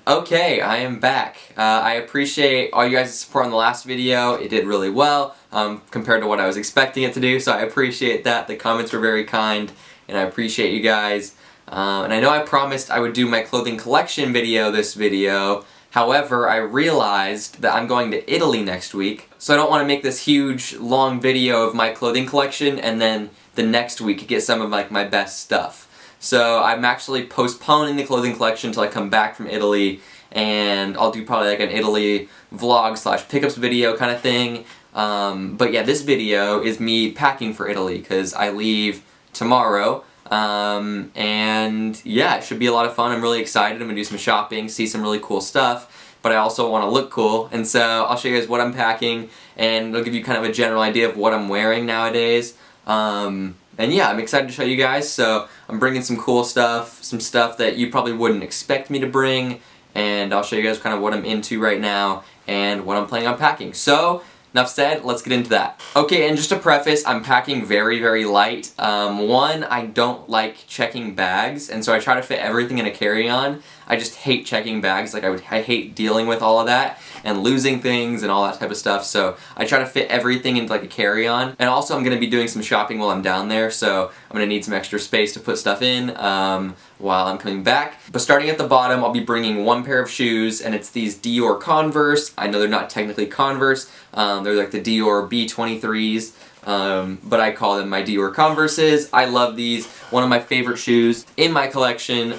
Okay, I am back. I appreciate all you guys' support on the last video. It did really well compared to what I was expecting it to do, so I appreciate that. The comments were very kind, and I appreciate you guys. And I know I promised I would do my clothing collection video this video. However, I realized that I'm going to Italy next week, so I don't want to make this huge, long video of my clothing collection and then the next week get some of my best stuff. So I'm actually postponing the clothing collection until I come back from Italy, and I'll do probably like an Italy vlog / pickups video kind of thing. But yeah, this video is me packing for Italy because I leave tomorrow. And yeah, it should be a lot of fun. I'm really excited. I'm gonna do some shopping, see some really cool stuff, but I also want to look cool, and so I'll show you guys what I'm packing, and it'll give you kind of a general idea of what I'm wearing nowadays. And yeah, I'm excited to show you guys, so I'm bringing some cool stuff, some stuff that you probably wouldn't expect me to bring, and I'll show you guys kind of what I'm into right now and what I'm planning on packing. So, enough said, let's get into that. Okay, and just to preface, I'm packing very, very light. One, I don't like checking bags, and so I try to fit everything in a carry-on. I just hate checking bags. Like, I hate dealing with all of that and losing things and all that type of stuff, so I try to fit everything into like a carry-on. And also I'm going to be doing some shopping while I'm down there, so I'm going to need some extra space to put stuff in while I'm coming back. But starting at the bottom, I'll be bringing one pair of shoes, and it's these Dior Converse. I know they're not technically Converse, they're like the Dior B23s. But I call them my Dior Converses. I love these. One of my favorite shoes in my collection.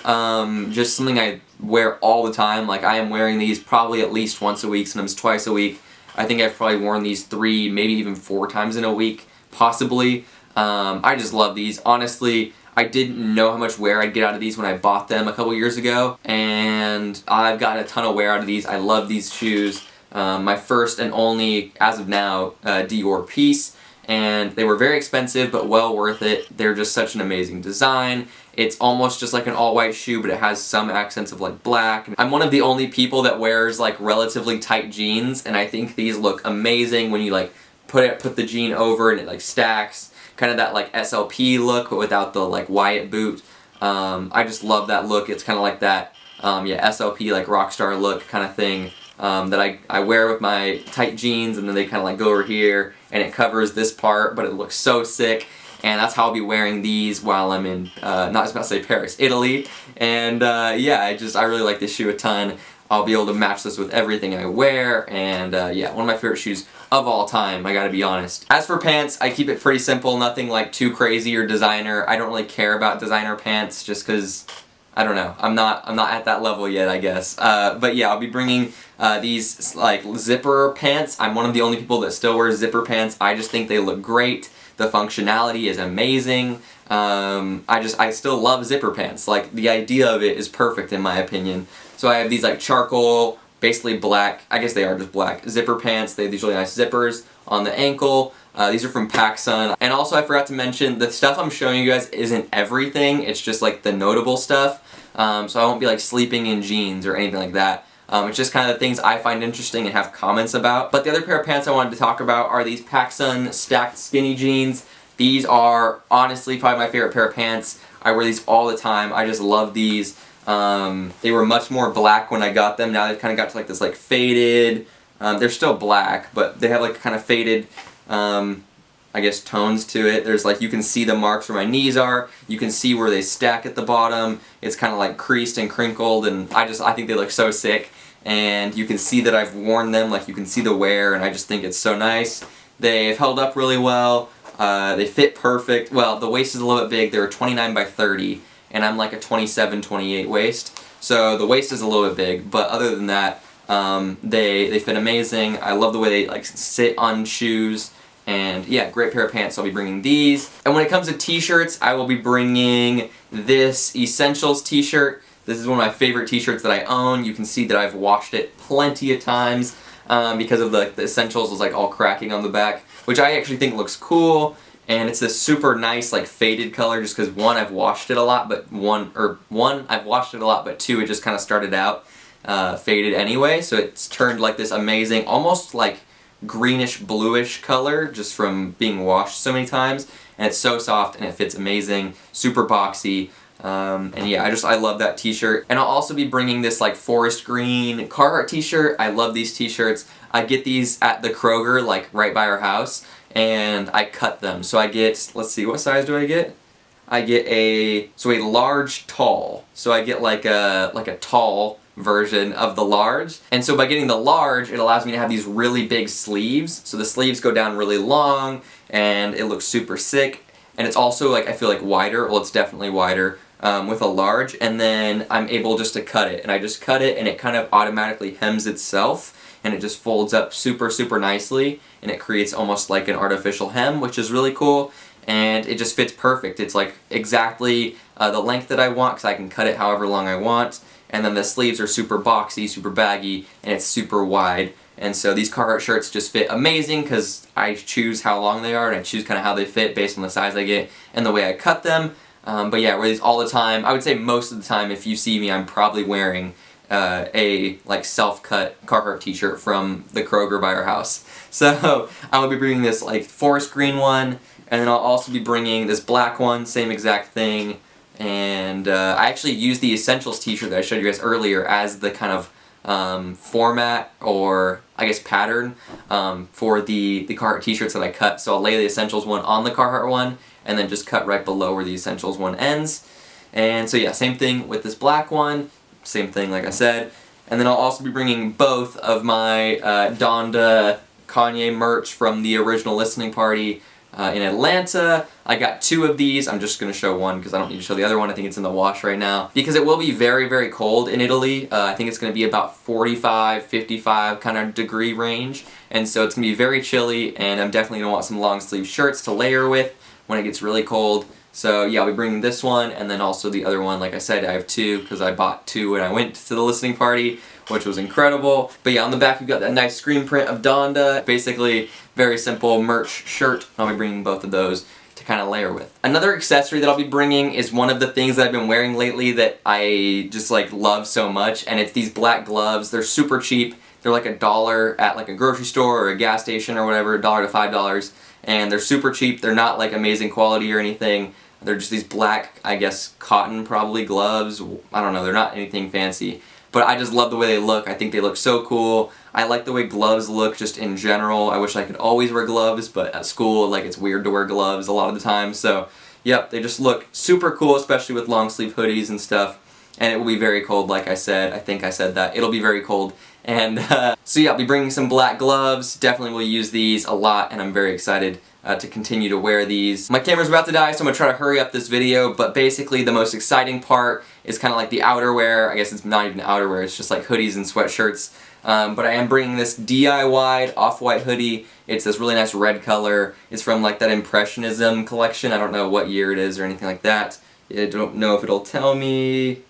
Just something I wear all the time. Like, I am wearing these probably at least once a week, sometimes twice a week. I think I've probably worn these 3, maybe even 4 times in a week, possibly. I just love these. Honestly, I didn't know how much wear I'd get out of these when I bought them a couple years ago, and I've gotten a ton of wear out of these. I love these shoes. My first and only, as of now, Dior piece. And they were very expensive, but well worth it. They're just such an amazing design. It's almost just like an all-white shoe, but it has some accents of like black. I'm one of the only people that wears like relatively tight jeans, and I think these look amazing when you like put the jean over and it like stacks. Kind of that like SLP look, but without the like Wyatt boot. I just love that look. It's kind of like that, yeah, SLP like rockstar look kind of thing. That I wear with my tight jeans, and then they kind of like go over here and it covers this part, but it looks so sick, and that's how I'll be wearing these while I'm in, not just about to say Paris, Italy. And yeah, I really like this shoe a ton. I'll be able to match this with everything I wear, and yeah, one of my favorite shoes of all time, I gotta be honest. As for pants, I keep it pretty simple, nothing like too crazy or designer. I don't really care about designer pants just because, I don't know, I'm not at that level yet, I guess. But yeah, I'll be bringing these like zipper pants. I'm one of the only people that still wears zipper pants. I just think they look great. The functionality is amazing. I still love zipper pants. Like, the idea of it is perfect in my opinion. So I have these like charcoal, basically black, I guess they are just black, zipper pants. They have these really nice zippers on the ankle. These are from PacSun. And also, I forgot to mention, the stuff I'm showing you guys isn't everything. It's just like the notable stuff. So I won't be like sleeping in jeans or anything like that. It's just kind of the things I find interesting and have comments about. But the other pair of pants I wanted to talk about are these PacSun stacked skinny jeans. These are honestly probably my favorite pair of pants. I wear these all the time. I just love these. They were much more black when I got them. Now they've kind of got to like this like faded, they're still black, but they have like kind of faded, I guess, tones to it. There's like, you can see the marks where my knees are, you can see where they stack at the bottom. It's kind of like creased and crinkled, and I think they look so sick. And you can see that I've worn them, like you can see the wear, and I just think it's so nice. They've held up really well. They fit perfect. Well, the waist is a little bit big. They're 29 by 30, and I'm like a 27, 28 waist. So the waist is a little bit big, but other than that, they fit amazing. I love the way they like sit on shoes. And yeah, great pair of pants, so I'll be bringing these. And when it comes to t-shirts, I will be bringing this Essentials t-shirt. This is one of my favorite t-shirts that I own. You can see that I've washed it plenty of times because of the Essentials was like all cracking on the back, which I actually think looks cool. And it's this super nice like faded color just because one, I've washed it a lot, but I've washed it a lot, but two, it just kind of started out faded anyway. So it's turned like this amazing, almost like greenish bluish color just from being washed so many times, and it's so soft and it fits amazing, super boxy. And yeah, I love that t-shirt. And I'll also be bringing this like forest green Carhartt t-shirt. I love these t-shirts. I get these at the Kroger, like right by our house, and I cut them. So I get, let's see, what size do I get? I get a large tall. So I get like a tall version of the large. And so by getting the large, it allows me to have these really big sleeves. So the sleeves go down really long and it looks super sick. And it's also like, I feel like wider, well it's definitely wider with a large, and then I'm able just to cut it. And I just cut it and it kind of automatically hems itself and it just folds up super, super nicely and it creates almost like an artificial hem, which is really cool. And it just fits perfect. It's like exactly the length that I want because I can cut it however long I want. And then the sleeves are super boxy, super baggy, and it's super wide. And so these Carhartt shirts just fit amazing because I choose how long they are and I choose kind of how they fit based on the size I get and the way I cut them. But yeah, I wear these all the time. I would say most of the time if you see me, I'm probably wearing a like self-cut Carhartt t-shirt from the Kroger by our house. So I will be bringing this like forest green one, and then I'll also be bringing this black one, same exact thing. And I actually used the Essentials t-shirt that I showed you guys earlier as the kind of format, or I guess pattern, for the Carhartt t-shirts that I cut. So I'll lay the Essentials one on the Carhartt one and then just cut right below where the Essentials one ends. And so yeah, same thing with this black one, same thing like I said. And then I'll also be bringing both of my Donda Kanye merch from the original listening party in Atlanta. I got 2 of these. I'm just going to show one because I don't need to show the other one. I think it's in the wash right now. Because it will be very, very cold in Italy. I think it's going to be about 45, 55 kind of degree range. And so it's going to be very chilly, and I'm definitely going to want some long sleeve shirts to layer with when it gets really cold. So yeah, I'll be bringing this one, and then also the other one. Like I said, I have 2 because I bought 2 when I went to the listening party, which was incredible. But yeah, on the back you've got that nice screen print of Donda. Basically, very simple merch shirt. I'll be bringing both of those to kind of layer with. Another accessory that I'll be bringing is one of the things that I've been wearing lately that I just like love so much, and it's these black gloves. They're super cheap. They're like $1 at like a grocery store or a gas station or whatever, $1 to $5, and they're super cheap. They're not like amazing quality or anything. They're just these black, I guess, cotton probably gloves. I don't know, they're not anything fancy. But I just love the way they look. I think they look so cool. I like the way gloves look just in general. I wish I could always wear gloves, but at school, like, it's weird to wear gloves a lot of the time. So, yep, they just look super cool, especially with long sleeve hoodies and stuff. And it will be very cold, like I said. I think I said that. It'll be very cold. And so yeah, I'll be bringing some black gloves. Definitely will use these a lot, and I'm very excited to continue to wear these. My camera's about to die, so I'm going to try to hurry up this video, but basically the most exciting part is kind of like the outerwear. I guess it's not even outerwear, it's just like hoodies and sweatshirts. But I am bringing this DIY'd OffWhite hoodie. It's this really nice red color. It's from like that Impressionism collection. I don't know what year it is or anything like that. I don't know if it'll tell me.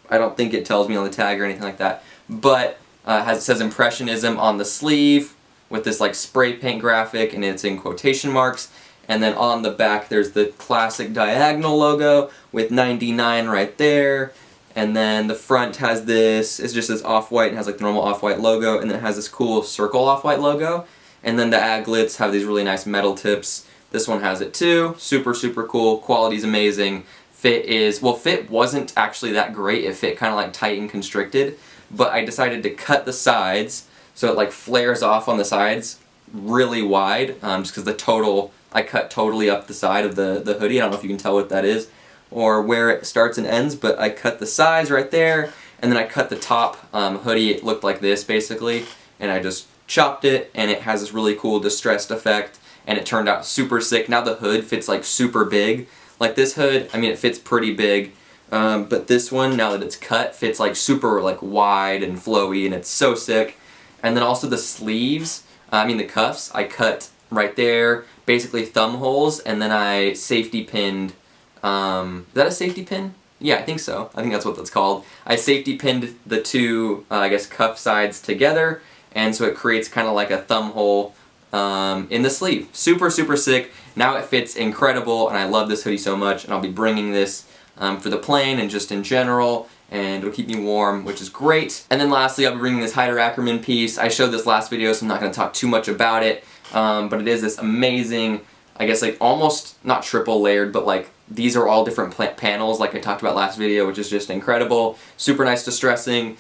I don't think it tells me on the tag or anything like that. But it says Impressionism on the sleeve with this like spray paint graphic, and it's in quotation marks. And then on the back there's the classic diagonal logo with 99 right there. And then the front has this, it's just this off-white and has like the normal off-white logo, and then it has this cool circle off-white logo. And then the aglets have these really nice metal tips. This one has it too. Super, super cool. Quality's amazing. Fit is, well, fit wasn't actually that great. It fit kind of like tight and constricted, but I decided to cut the sides so it like flares off on the sides really wide, just because the total, I cut totally up the side of the hoodie. I don't know if you can tell what that is or where it starts and ends, but I cut the sides right there, and then I cut the top hoodie. It looked like this basically, and I just chopped it, and it has this really cool distressed effect, and it turned out super sick. Now the hood fits like super big. Like this hood, I mean, it fits pretty big, but this one, now that it's cut, fits like super like wide and flowy, and it's so sick. And then also the sleeves, the cuffs, I cut right there, basically thumb holes, and then I safety pinned, is that a safety pin? Yeah, I think so. I think that's what that's called. I safety pinned the two, I guess, cuff sides together, and so it creates kind of like a thumb hole in the sleeve. Super, super sick. Now it fits incredible, and I love this hoodie so much, and I'll be bringing this for the plane and just in general, and it'll keep me warm, which is great. And then lastly, I'll be bringing this Haider Ackermann piece. I showed this last video, so I'm not going to talk too much about it, but it is this amazing I guess like almost not triple layered, but like these are all different panels like I talked about last video, which is just incredible. Super nice distressing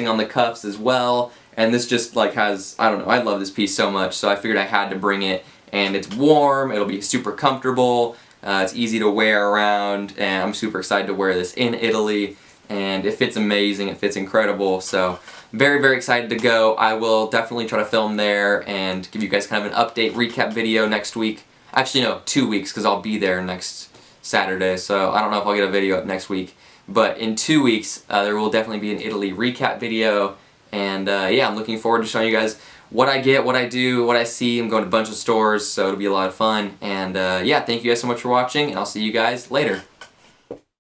on the cuffs as well. And this just like has, I don't know, I love this piece so much, so I figured I had to bring it. And it's warm, it'll be super comfortable, it's easy to wear around, and I'm super excited to wear this in Italy. And it fits amazing, it fits incredible, so very, very excited to go. I will definitely try to film there and give you guys kind of an update recap video next week. Actually no, 2 weeks, because I'll be there next Saturday, so I don't know if I'll get a video up next week. But in 2 weeks, there will definitely be an Italy recap video, and yeah, I'm looking forward to showing you guys what I get, what I do, what I see. I'm going to a bunch of stores, so it'll be a lot of fun. And yeah, thank you guys so much for watching, and I'll see you guys later.